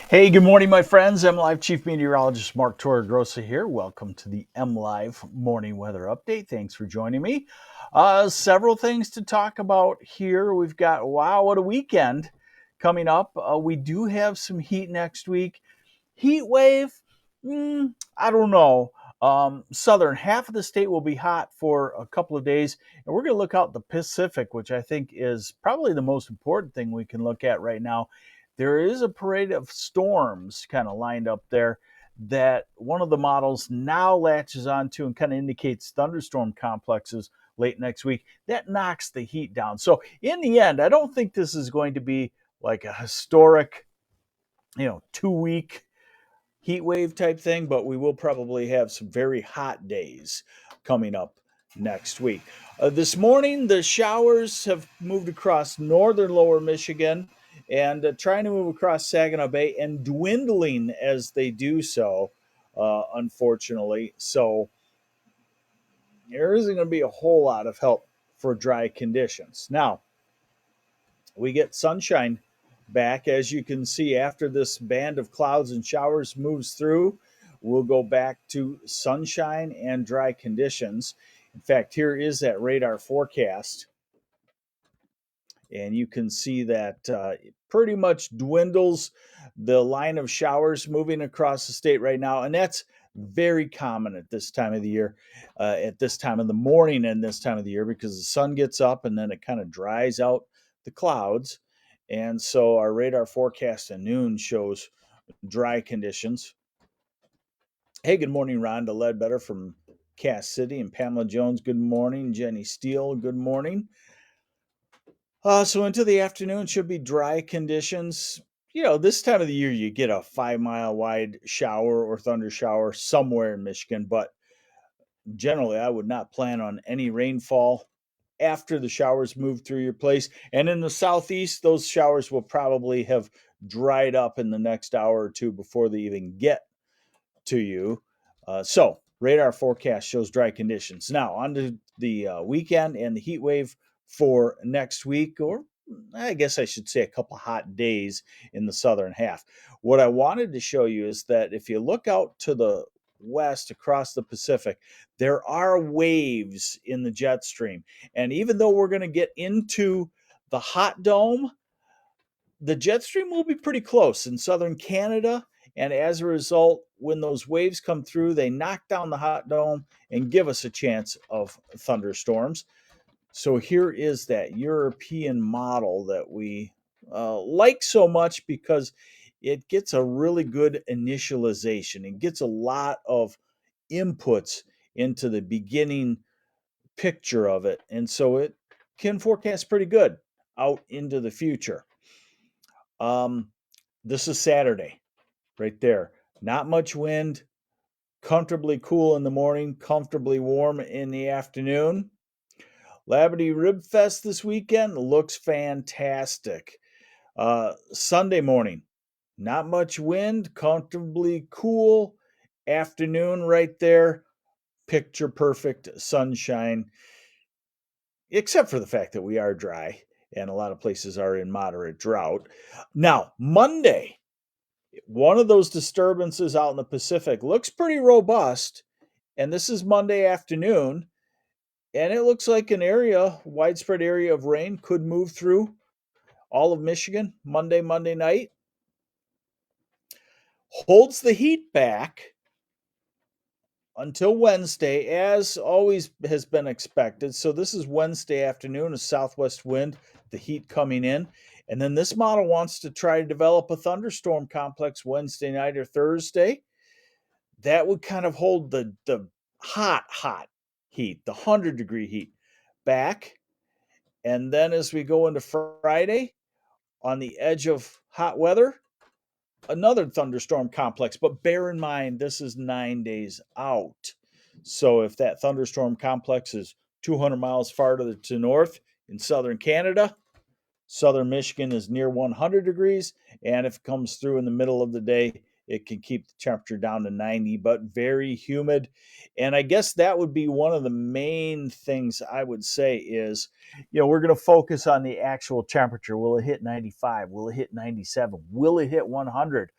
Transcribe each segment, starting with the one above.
Hey, good morning, my friends. MLive Chief Meteorologist Mark Torregrossa here. Welcome to the MLive Morning Weather Update. Thanks for joining me. Several things to talk about here. We've got, wow, what a weekend coming up. We do have some heat next week. Heat wave, I don't know. Southern half of the state will be hot for a couple of days, and we're going to look out the Pacific, which I think is probably the most important thing we can look at right now. There is a parade of storms kind of lined up there that one of the models now latches onto and kind of indicates thunderstorm complexes late next week. That knocks the heat down. So, in the end, I don't think this is going to be like a historic, 2 week heat wave type thing, but we will probably have some very hot days coming up next week. This morning, the showers have moved across northern lower Michigan and trying to move across Saginaw Bay and dwindling as they do so, unfortunately. So there isn't going to be a whole lot of help for dry conditions. Now, we get sunshine back. As you can see, after this band of clouds and showers moves through, we'll go back to sunshine and dry conditions. In fact, here is that radar forecast. And you can see that it pretty much dwindles the line of showers moving across the state right now. And that's very common at this time of the year, at this time of the morning and this time of the year, because the sun gets up and then it kind of dries out the clouds. And so our radar forecast at noon shows dry conditions. Hey, good morning, Rhonda Ledbetter from Cass City, and Pamela Jones, good morning. Jenny Steele, good morning. So into the afternoon should be dry conditions. This time of the year, you get a 5 mile wide shower or thunder shower somewhere in Michigan, but generally, I would not plan on any rainfall after the showers move through your place. And in the southeast, those showers will probably have dried up in the next hour or two before they even get to you. So, radar forecast shows dry conditions. Now, on to the weekend and the heat wave for next week, or I guess I should say a couple hot days in the southern half. What I wanted to show you is that if you look out to the west across the Pacific, there are waves in the jet stream. And even though we're going to get into the hot dome, the jet stream will be pretty close in southern Canada. And as a result, when those waves come through, they knock down the hot dome and give us a chance of thunderstorms. So here is that European model that we like so much because it gets a really good initialization. It gets a lot of inputs into the beginning picture of it. And so it can forecast pretty good out into the future. This is Saturday, right there. Not much wind, comfortably cool in the morning, comfortably warm in the afternoon. Labadee Rib Fest this weekend looks fantastic. Sunday morning, not much wind, comfortably cool. Afternoon, right there, picture perfect sunshine, except for the fact that we are dry and a lot of places are in moderate drought. Now, Monday, one of those disturbances out in the Pacific looks pretty robust, and this is Monday afternoon, and it looks like an widespread area of rain could move through all of Michigan Monday night. Holds the heat back until Wednesday, as always has been expected. So this is Wednesday afternoon, a southwest wind, the heat coming in. And then this model wants to try to develop a thunderstorm complex Wednesday night or Thursday. That would kind of hold the hot heat, the 100-degree heat back. And then as we go into Friday, on the edge of hot weather, another thunderstorm complex. But bear in mind, this is 9 days out. So if that thunderstorm complex is 200 miles far to north in southern Canada, southern Michigan is near 100 degrees. And if it comes through in the middle of the day, it can keep the temperature down to 90, but very humid. And I guess that would be one of the main things I would say is, we're going to focus on the actual temperature. Will it hit 95? Will it hit 97? Will it hit 100?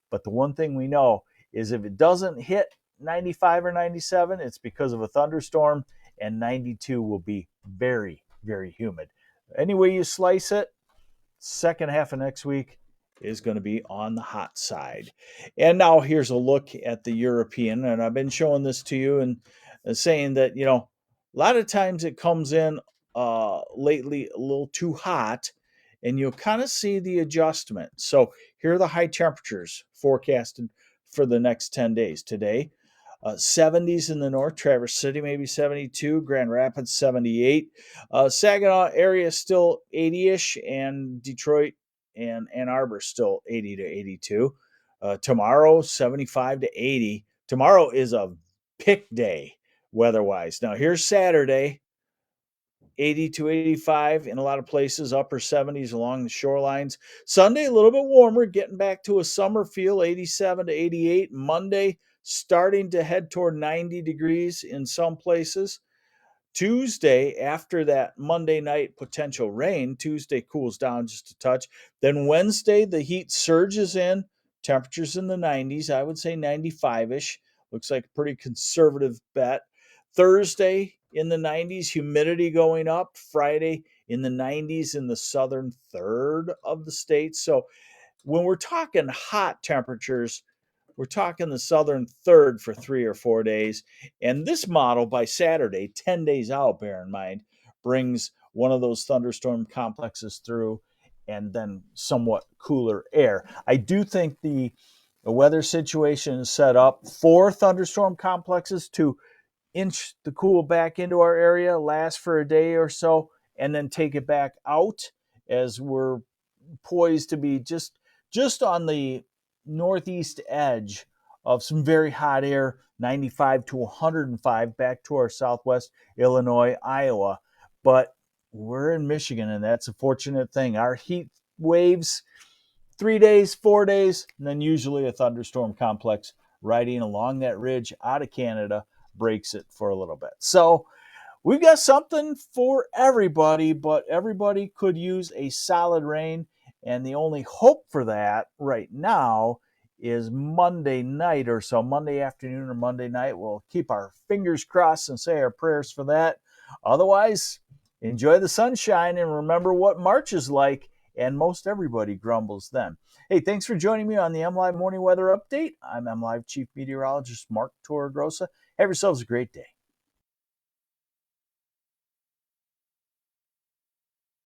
But the one thing we know is if it doesn't hit 95 or 97, it's because of a thunderstorm, and 92 will be very, very humid. Any way you slice it, second half of next week is going to be on the hot side. And now here's a look at the European, and I've been showing this to you and saying that, a lot of times it comes in lately a little too hot, and you'll kind of see the adjustment. So here are the high temperatures forecasted for the next 10 days. Today, 70s in the north, Traverse City maybe 72, Grand Rapids 78. Saginaw area still 80-ish, and Detroit and Ann Arbor still 80 to 82. Tomorrow 75 to 80. Tomorrow is a pick day weather-wise. Now here's Saturday, 80 to 85 in a lot of places, upper 70s along the shorelines. Sunday, a little bit warmer, getting back to a summer feel, 87 to 88. Monday, starting to head toward 90 degrees in some places. Tuesday, after that Monday night potential rain, Tuesday cools down just a touch. Then Wednesday, the heat surges in, temperatures in the 90s. I would say 95-ish. Looks like a pretty conservative bet. Thursday in the 90s, humidity going up. Friday in the 90s in the southern third of the state. So when we're talking hot temperatures, we're talking the southern third for 3 or 4 days. And this model by Saturday, 10 days out, bear in mind, brings one of those thunderstorm complexes through and then somewhat cooler air. I do think the weather situation is set up for thunderstorm complexes to inch the cool back into our area, last for a day or so, and then take it back out as we're poised to be just on the northeast edge of some very hot air, 95 to 105 back to our southwest, Illinois, Iowa. But we're in Michigan, and that's a fortunate thing. Our heat waves, 3 days, 4 days, and then usually a thunderstorm complex riding along that ridge out of Canada breaks it for a little bit. So we've got something for everybody, but everybody could use a solid rain. And the only hope for that right now is Monday night or so, Monday afternoon or Monday night. We'll keep our fingers crossed and say our prayers for that. Otherwise, enjoy the sunshine and remember what March is like. And most everybody grumbles then. Hey, thanks for joining me on the MLive Morning Weather Update. I'm MLive Chief Meteorologist Mark Torregrossa. Have yourselves a great day.